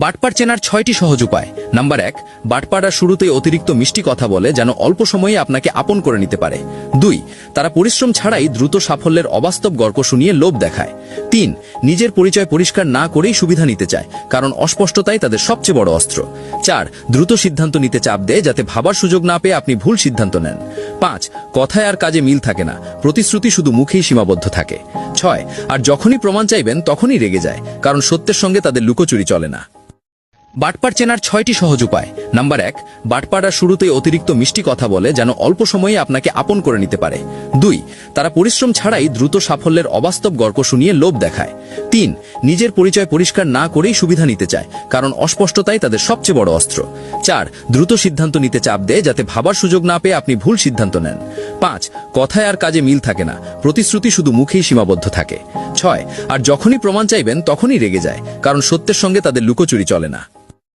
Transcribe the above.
বাটপার চেনার ৬টি সহজ উপায়। নাম্বার ১, বাটপাড়া শুরুতেই অতিরিক্ত মিষ্টি কথা বলে যেন অল্প সময়ে আপনাকে আপন করে নিতে পারে। ২, তারা পরিশ্রম ছাড়াই দ্রুত সাফল্যের অবাস্তব গল্প শুনিয়ে লোভ দেখায়। ৩, নিজের পরিচয় পরিষ্কার না করেই সুবিধা নিতে চায়, কারণ অস্পষ্টতাই তাদের সবচেয়ে বড় অস্ত্র। ৪, দ্রুত সিদ্ধান্ত নিতে চাপ দেয় যাতে ভাবার সুযোগ না পেয়ে আপনি ভুল সিদ্ধান্ত নেন। ৫, কথায় আর কাজে মিল থাকে না, প্রতিশ্রুতি শুধু মুখেই সীমাবদ্ধ থাকে। ৬, আর যখনই প্রমাণ চাইবেন তখনই রেগে যায়, কারণ সত্যের সঙ্গে তাদের লুকোচুরি চলে না। বাটপার চেনার ৬টি সহজ উপায়। নাম্বার ১, বাটপাড়া শুরুতেই অতিরিক্ত মিষ্টি কথা বলে যেন অল্প সময়ে আপনাকে আপন করে নিতে পারে। ২, তারা পরিশ্রম ছাড়াই দ্রুত সাফল্যের অবাস্তব গল্প শুনিয়ে লোভ দেখায়। ৩, নিজের পরিচয় পরিষ্কার না করেই সুবিধা নিতে চায়, কারণ অস্পষ্টতাই তাদের সবচেয়ে বড় অস্ত্র। ৪, দ্রুত সিদ্ধান্ত নিতে চাপ দেয় যাতে ভাবার সুযোগ না পেয়ে আপনি ভুল সিদ্ধান্ত নেন। ৫, কথায় আর কাজে মিল থাকে না, প্রতিশ্রুতি শুধু মুখেই সীমাবদ্ধ থাকে। ৬, আর যখনই প্রমাণ চাইবেন তখনই রেগে যায়, কারণ সত্যের সঙ্গে তাদের লুকোচুরি চলে না।